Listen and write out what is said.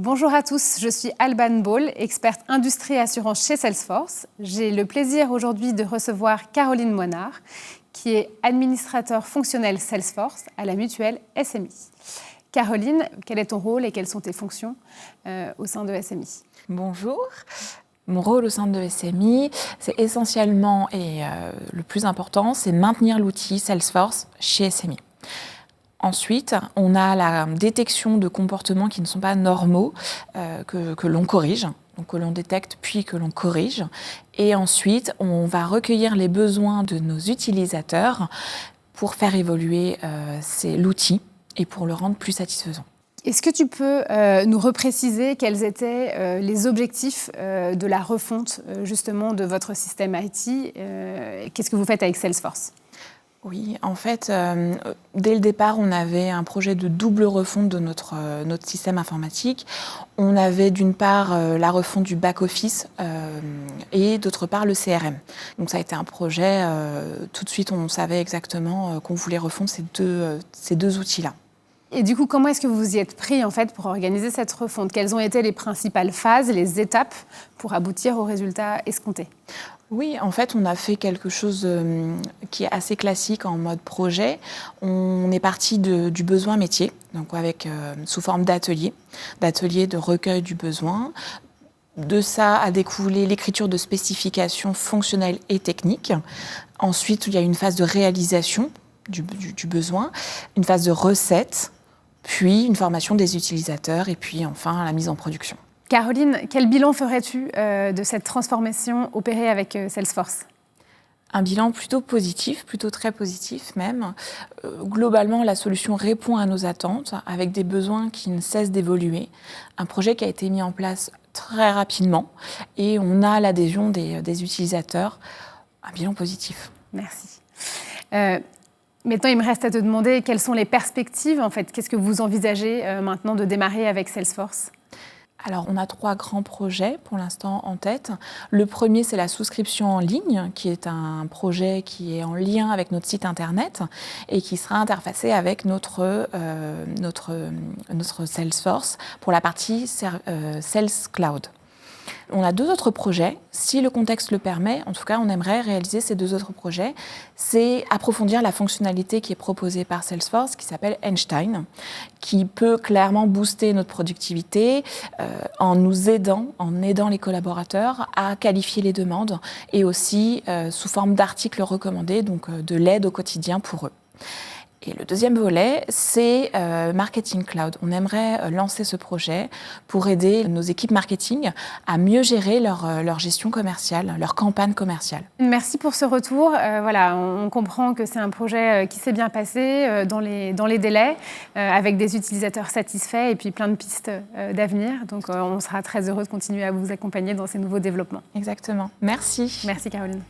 Bonjour à tous, je suis Alban Ball, experte industrie et assurance chez Salesforce. J'ai le plaisir aujourd'hui de recevoir Caroline Moinard, qui est administrateur fonctionnel Salesforce à la mutuelle SMI. Caroline, quel est ton rôle et quelles sont tes fonctions au sein de SMI? Bonjour. Mon rôle au sein de SMI, c'est essentiellement, et le plus important, c'est maintenir l'outil Salesforce chez SMI. Ensuite, on a la détection de comportements qui ne sont pas normaux, que l'on corrige, donc que l'on détecte puis que l'on corrige. Et ensuite, on va recueillir les besoins de nos utilisateurs pour faire évoluer l'outil et pour le rendre plus satisfaisant. Est-ce que tu peux nous repréciser quels étaient les objectifs de la refonte justement de votre système IT? Qu'est-ce que vous faites avec Salesforce? Oui, en fait, dès le départ, on avait un projet de double refonte de notre système informatique. On avait d'une part la refonte du back-office et d'autre part le CRM. Donc ça a été un projet, tout de suite on savait exactement qu'on voulait refondre ces deux outils-là. Et du coup, comment est-ce que vous vous y êtes pris en fait pour organiser cette refonte? Quelles ont été les principales phases, les étapes pour aboutir aux résultats escomptés? Oui, en fait, on a fait quelque chose qui est assez classique en mode projet. On est parti du besoin métier, donc sous forme d'atelier de recueil du besoin. De ça a découlé l'écriture de spécifications fonctionnelles et techniques. Ensuite, il y a une phase de réalisation du besoin, une phase de recette, puis une formation des utilisateurs et puis enfin la mise en production. Caroline, quel bilan ferais-tu de cette transformation opérée avec Salesforce? Un bilan plutôt positif, plutôt très positif même. Globalement, la solution répond à nos attentes avec des besoins qui ne cessent d'évoluer. Un projet qui a été mis en place très rapidement et on a l'adhésion des utilisateurs. Un bilan positif. Merci. Maintenant, il me reste à te demander quelles sont les perspectives, en fait. Qu'est-ce que vous envisagez maintenant de démarrer avec Salesforce? Alors, on a 3 grands projets pour l'instant en tête. Le premier, c'est la souscription en ligne, qui est un projet qui est en lien avec notre site internet et qui sera interfacé avec notre Salesforce pour la partie Sales Cloud. On a 2 autres projets. Si le contexte le permet, en tout cas, on aimerait réaliser ces 2 autres projets. C'est approfondir la fonctionnalité qui est proposée par Salesforce, qui s'appelle Einstein, qui peut clairement booster notre productivité en aidant les collaborateurs à qualifier les demandes et aussi sous forme d'articles recommandés, donc de l'aide au quotidien pour eux. Et le deuxième volet, c'est Marketing Cloud. On aimerait lancer ce projet pour aider nos équipes marketing à mieux gérer leur gestion commerciale, leur campagne commerciale. Merci pour ce retour. Voilà, on comprend que c'est un projet qui s'est bien passé dans les délais, avec des utilisateurs satisfaits et puis plein de pistes d'avenir. Donc on sera très heureux de continuer à vous accompagner dans ces nouveaux développements. Exactement. Merci. Merci Caroline.